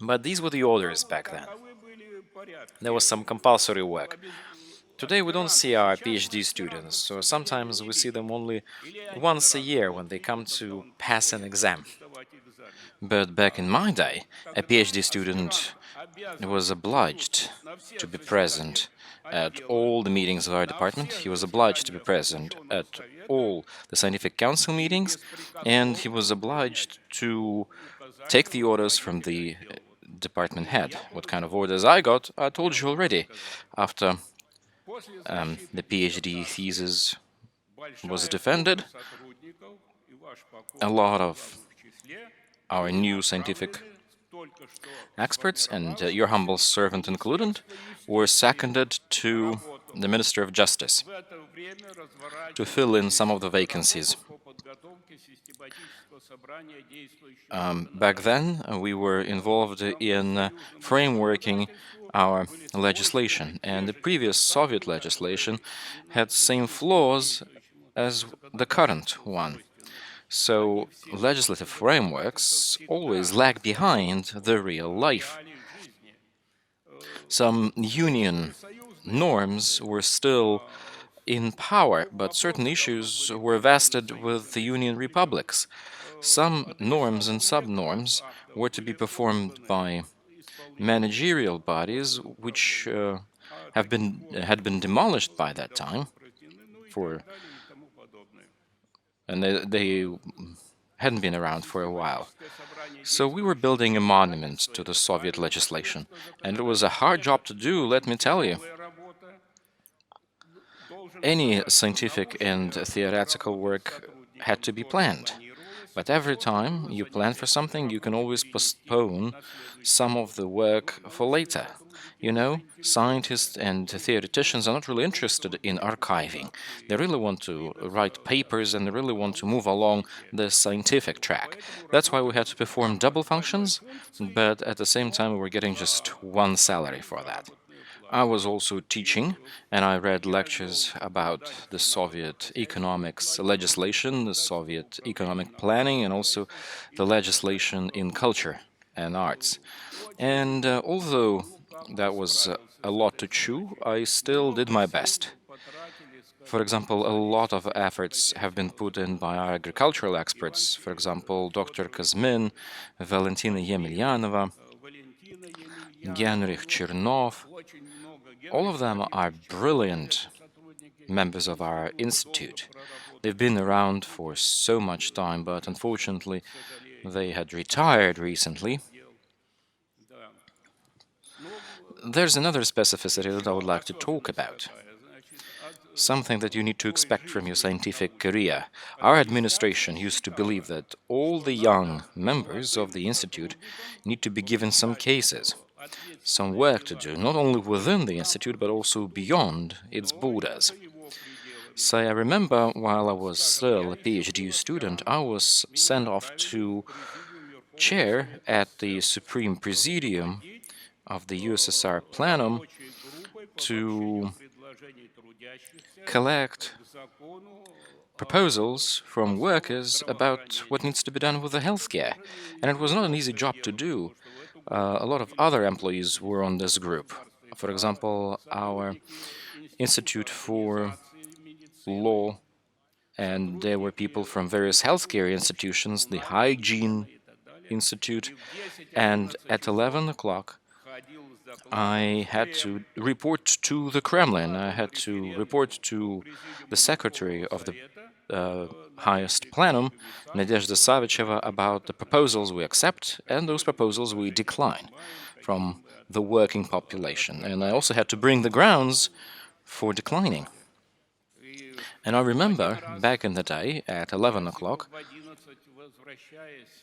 [SPEAKER 1] But these were the orders back then. There was some compulsory work. Today we don't see our PhD students, so sometimes we see them only once a year when they come to pass an exam. But back in my day, a PhD student was obliged to be present at all the meetings of our department. He was obliged to be present at all the scientific council meetings, and he was obliged to take the orders from the department head. What kind of orders I got, I told you already. After the PhD thesis was defended, a lot of our new scientific experts, and your humble servant included, were seconded to the Minister of Justice to fill in some of the vacancies. Back then, we were involved in frameworking our legislation, and the previous Soviet legislation had same flaws as the current one. So legislative frameworks always lag behind the real life. Some union norms were still in power, but certain issues were vested with the union republics. Some norms and sub-norms were to be performed by managerial bodies, which had been demolished by that time, and they hadn't been around for a while. So we were building a monument to the Soviet legislation, and it was a hard job to do, let me tell you. Any scientific and theoretical work had to be planned. But every time you plan for something, you can always postpone some of the work for later. You know, scientists and theoreticians are not really interested in archiving. They really want to write papers and they really want to move along the scientific track. That's why we had to perform double functions, but at the same time we were getting just one salary for that. I was also teaching, and I read lectures about the Soviet economics legislation, the Soviet economic planning, and also the legislation in culture and arts. And although that was a lot to chew, I still did my best. For example, a lot of efforts have been put in by our agricultural experts, for example, Dr. Kazmin, Valentina Yemelyanova, Genrikh Chernov. All of them are brilliant members of our institute. They've been around for so much time, but unfortunately they had retired recently. There's another specificity that I would like to talk about. Something that you need to expect from your scientific career. Our administration used to believe that all the young members of the institute need to be given some cases, some work to do, not only within the institute but also beyond its borders. So I remember while I was still a PhD student, I was sent off to chair at the Supreme Presidium of the USSR Plenum to collect proposals from workers about what needs to be done with the healthcare. And it was not an easy job to do. A lot of other employees were on this group. For example, our Institute for Law, and there were people from various healthcare institutions, the Hygiene Institute, and at 11 o'clock I had to report to the Kremlin. I had to report to the secretary of the highest plenum, Nadezhda Savicheva, about the proposals we accept and those proposals we decline from the working population. And I also had to bring the grounds for declining. And I remember back in the day at 11 o'clock,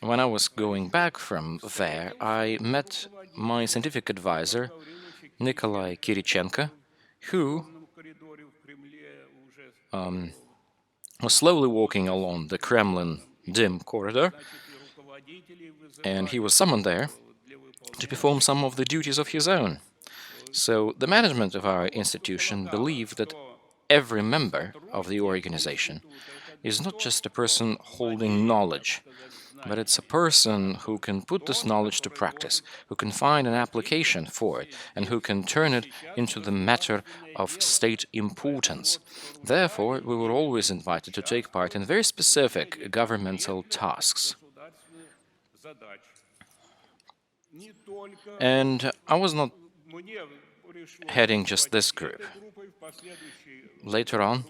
[SPEAKER 1] when I was going back from there, I met my scientific advisor, Nikolai Kirichenko, who was slowly walking along the Kremlin dim corridor, and he was summoned there to perform some of the duties of his own. So the management of our institution believed that every member of the organization is not just a person holding knowledge, but it's a person who can put this knowledge to practice, who can find an application for it, and who can turn it into the matter of state importance. Therefore, we were always invited to take part in very specific governmental tasks. And I was not heading just this group. Later on,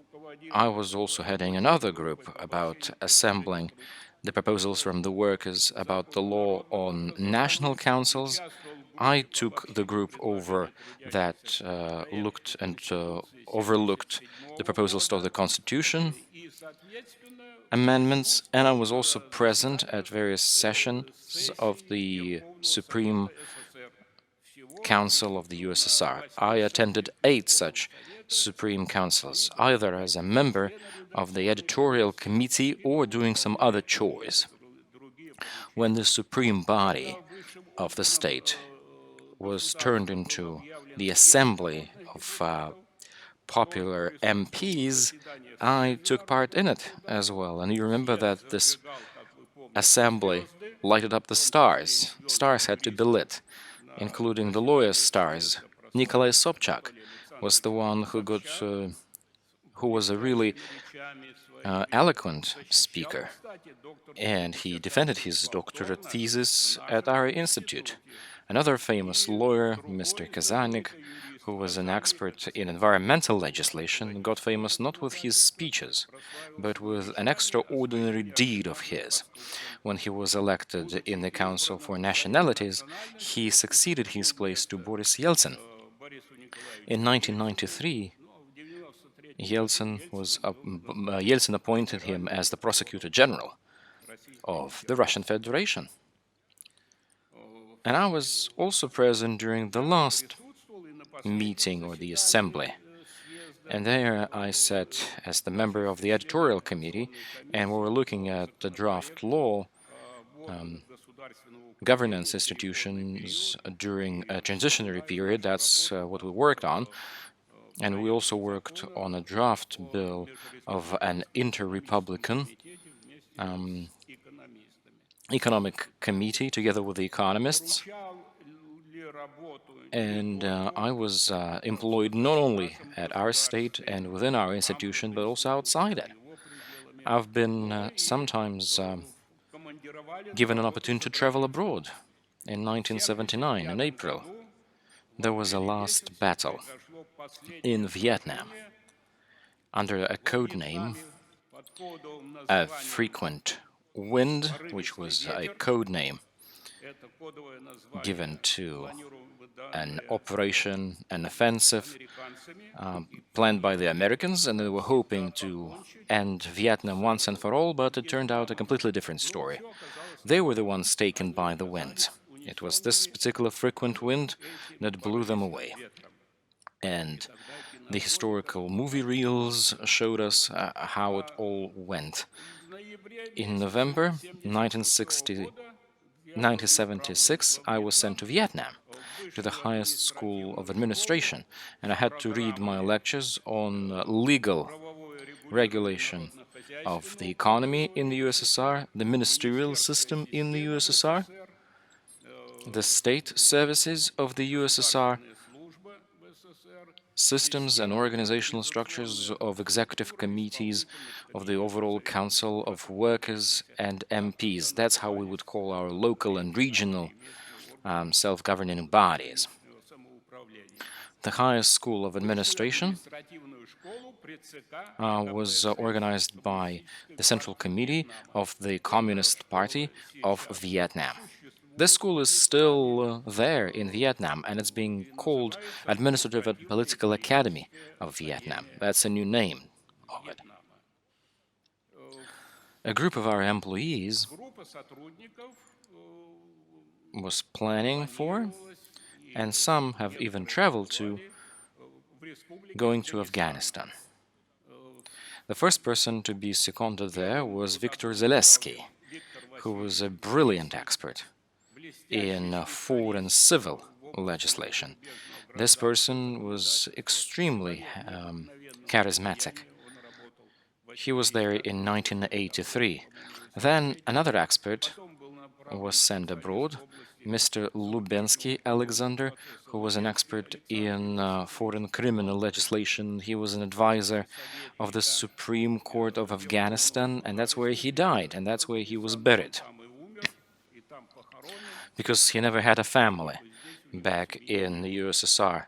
[SPEAKER 1] I was also heading another group about assembling the proposals from the workers about the law on national councils I took the group over that looked and overlooked the proposals to the Constitution amendments, and I was also present at various sessions of the Supreme Council of the USSR. I attended 8 such Supreme Councils, either as a member of the editorial committee or doing some other chores. When the supreme body of the state was turned into the assembly of popular MPs, I took part in it as well. And you remember that this assembly lighted up the stars. Stars had to be lit, including the lawyer's stars. Nikolai Sobchak was the one who was a really eloquent speaker, and he defended his doctorate thesis at our institute. Another famous lawyer, Mr. Kazanik, who was an expert in environmental legislation, got famous not with his speeches, but with an extraordinary deed of his. When he was elected in the Council for Nationalities, he succeeded his place to Boris Yeltsin. In 1993, Yeltsin appointed him as the Prosecutor General of the Russian Federation. And I was also present during the last meeting or the assembly. And there I sat as the member of the editorial committee, and we were looking at the draft law governance institutions during a transitionary period. That's what we worked on. And we also worked on a draft bill of an inter-republican economic committee together with the economists. And I was employed not only at our state and within our institution, but also outside it. I've been sometimes given an opportunity to travel abroad. In 1979, in April, there was a last battle in Vietnam under a code name, a frequent wind, which was a code name given to an operation, an offensive planned by the Americans, and they were hoping to end Vietnam once and for all, but it turned out a completely different story. They were the ones taken by the wind. It was this particular frequent wind that blew them away. And the historical movie reels showed us how it all went. In November 1976, I was sent to Vietnam, to the highest school of administration, and I had to read my lectures on legal regulation of the economy in the USSR, the ministerial system in the USSR, the state services of the USSR, systems and organizational structures of executive committees, of the overall Council of Workers and MPs. That's how we would call our local and regional self-governing bodies. The highest school of administration was organized by the Central Committee of the Communist Party of Vietnam. This school is still there in Vietnam, and it's being called Administrative and Political Academy of Vietnam. That's a new name of it. A group of our employees was planning for, and some have even traveled to, going to Afghanistan. The first person to be seconded there was Viktor Zalesky, who was a brilliant expert in foreign civil legislation. This person was extremely charismatic. He was there in 1983. Then another expert was sent abroad, Mr. Lubensky Alexander, who was an expert in foreign criminal legislation. He was an advisor of the Supreme Court of Afghanistan, and that's where he died, and that's where he was buried, because he never had a family back in the USSR.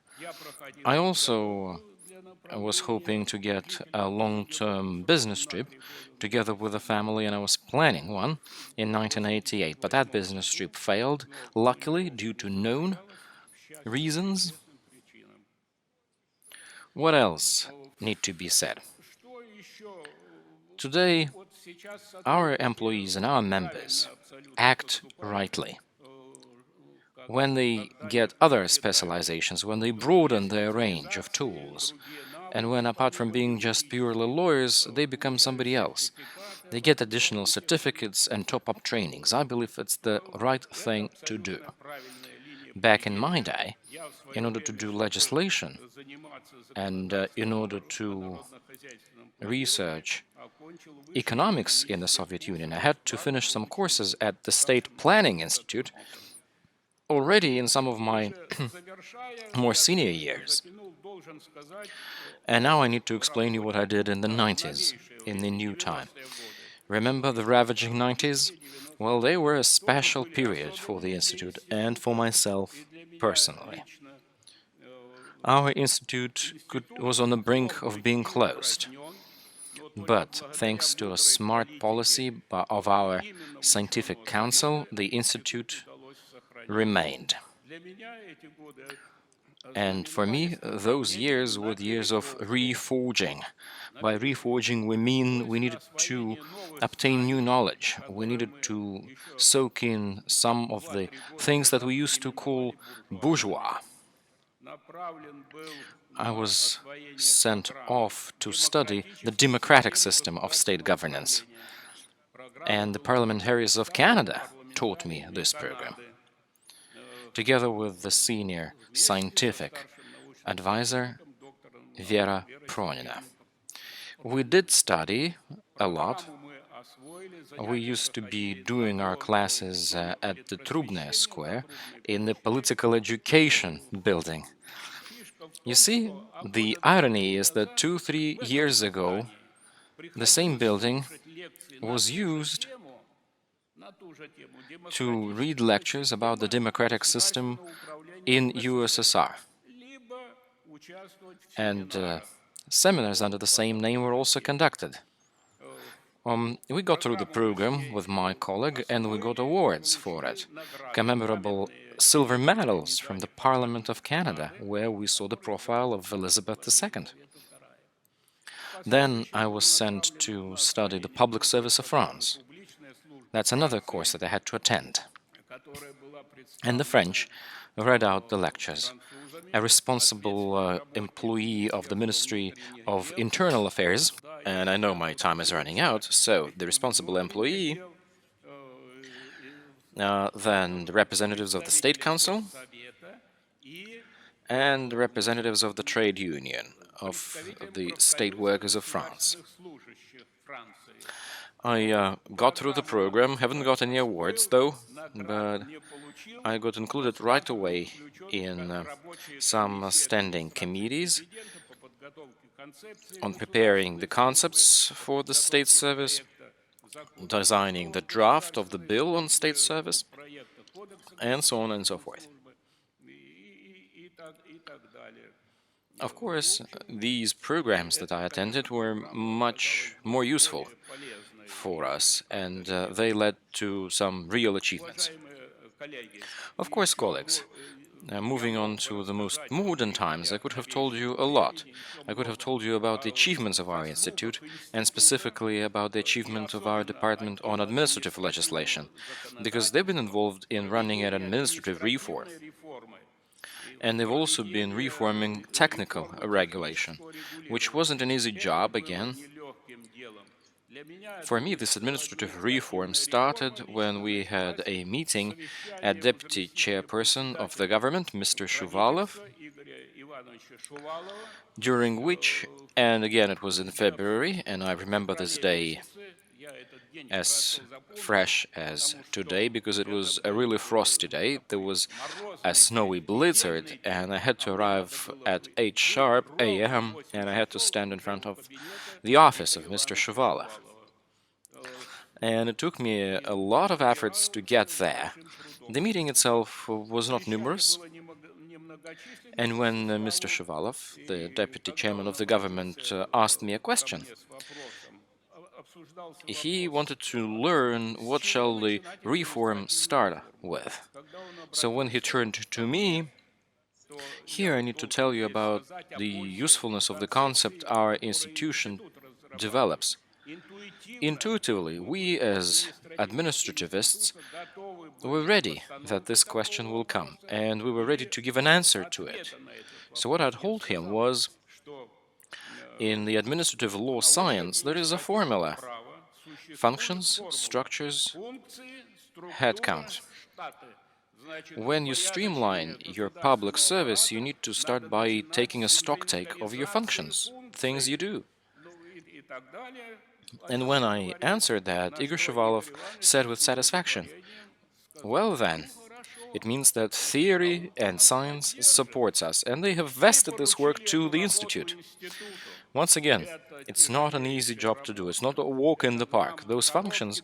[SPEAKER 1] I also was hoping to get a long-term business trip together with a family, and I was planning one in 1988, but that business trip failed, luckily due to known reasons. What else need to be said? Today, our employees and our members act rightly. When they get other specializations, when they broaden their range of tools, and when, apart from being just purely lawyers, they become somebody else, they get additional certificates and top-up trainings. I believe it's the right thing to do. Back in my day, in order to do legislation and in order to research economics in the Soviet Union, I had to finish some courses at the State Planning Institute already in some of my more senior years. And now I need to explain you what I did in the 90s, in the new time. Remember the ravaging 90s? Well, they were a special period for the Institute and for myself personally. Our institute was on the brink of being closed. But thanks to a smart policy of our scientific council, the institute remained. And for me, those years were the years of reforging. By reforging, we mean we needed to obtain new knowledge. We needed to soak in some of the things that we used to call bourgeois. I was sent off to study the democratic system of state governance. And the parliamentarians of Canada taught me this program, together with the senior scientific advisor, Vera Pronina. We did study a lot. We used to be doing our classes at the Trubная Square in the Political Education building. You see, the irony is that 2-3 years ago, the same building was used to read lectures about the democratic system in USSR. And seminars under the same name were also conducted. We got through the program with my colleague and we got awards for it, commemorable silver medals from the Parliament of Canada, where we saw the profile of Elizabeth II. Then I was sent to study the public service of France. That's another course that I had to attend. And the French read out the lectures. A responsible employee of the Ministry of Internal Affairs, and I know my time is running out, so the responsible employee, then the representatives of the State Council, and the representatives of the trade union of the state workers of France. I got through the program, haven't got any awards though, but I got included right away in some standing committees on preparing the concepts for the state service, designing the draft of the bill on state service, and so on and so forth. Of course, these programs that I attended were much more useful for us, and they led to some real achievements. Of course, colleagues, moving on to the most modern times, I could have told you a lot. I could have told you about the achievements of our institute, and specifically about the achievement of our department on administrative legislation, because they've been involved in running an administrative reform. And they've also been reforming technical regulation, which wasn't an easy job again. For me, this administrative reform started when we had a meeting at Deputy Chairperson of the government, Mr. Shuvalov, during which, and again it was in February, and I remember this day as fresh as today, because it was a really frosty day. There was a snowy blizzard, and I had to arrive at 8 sharp a.m., and I had to stand in front of the office of Mr. Shuvalov. And it took me a lot of efforts to get there. The meeting itself was not numerous, and when Mr. Shuvalov, the deputy chairman of the government, asked me a question, he wanted to learn what shall the reform start with. So when he turned to me, Here I need to tell you about the usefulness of the concept our institution develops. Intuitively, we as administrativists were ready that this question will come, and we were ready to give an answer to it. So what I told him was, in the administrative law science, there is a formula: functions, structures, headcount. When you streamline your public service, you need to start by taking a stocktake of your functions, things you do. And when I answered that, Igor Shuvalov said with satisfaction, "Well then, it means that theory and science supports us, and they have vested this work to the Institute." Once again, it's not an easy job to do. It's not a walk in the park. Those functions,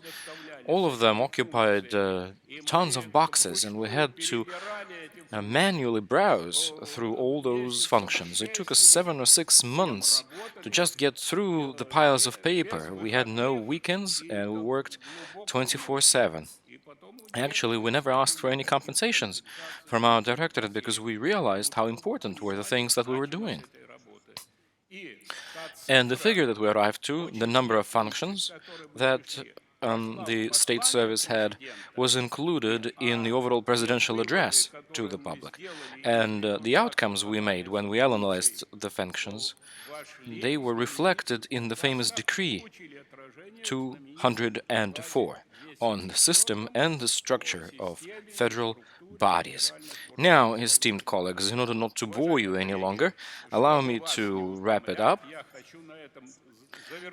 [SPEAKER 1] all of them occupied tons of boxes, and we had to manually browse through all those functions. It took us 7 or 6 months to just get through the piles of paper. We had no weekends, and we worked 24/7. Actually, we never asked for any compensations from our directorate because we realized how important were the things that we were doing. And the figure that we arrived to, the number of functions that the state service had, was included in the overall presidential address to the public. And the outcomes we made when we analyzed the functions, they were reflected in the famous Decree 204 on the system and the structure of federal bodies. Now, esteemed colleagues, in order not to bore you any longer, allow me to wrap it up,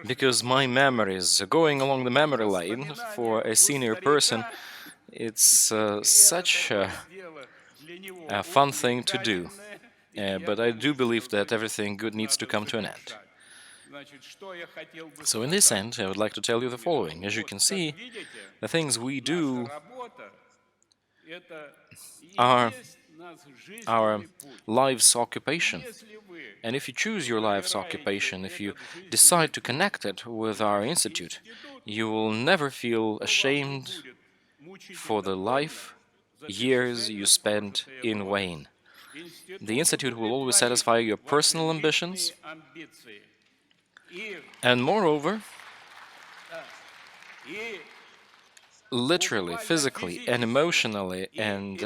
[SPEAKER 1] because my memory is going along the memory lane for a senior person. It's such a fun thing to do, but I do believe that everything good needs to come to an end. So in this end, I would like to tell you the following. As you can see, the things we do are our life's occupation. And if you choose your life's occupation, if you decide to connect it with our institute, you will never feel ashamed for the years you spent in vain. The institute will always satisfy your personal ambitions, and moreover, literally, physically, and emotionally, and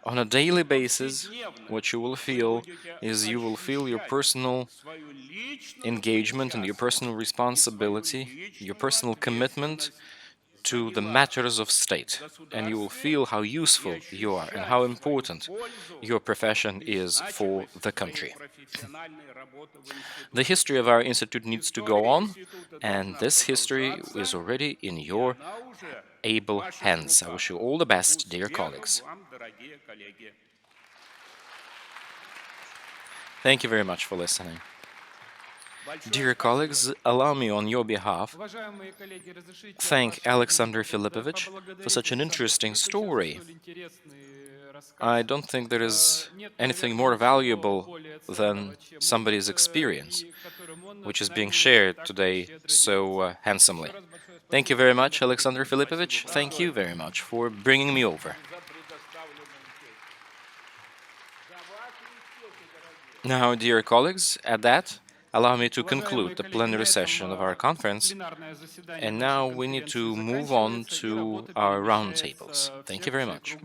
[SPEAKER 1] on a daily basis, what you will feel is you will feel your personal engagement and your personal responsibility, your personal commitment to the matters of state, and you will feel how useful you are and how important your profession is for the country. The history of our institute needs to go on, and this history is already in your able hands. I wish you all the best, dear colleagues. Thank you very much for listening. Dear colleagues, allow me on your behalf thank Alexander Filipovich for such an interesting story. I don't think there is anything more valuable than somebody's experience, which is being shared today so handsomely. Thank you very much, Alexander Filipovich. Thank you very much for bringing me over. Now, dear colleagues, at that, allow me to conclude the plenary session of our conference, and now we need to move on to our roundtables. Thank you very much.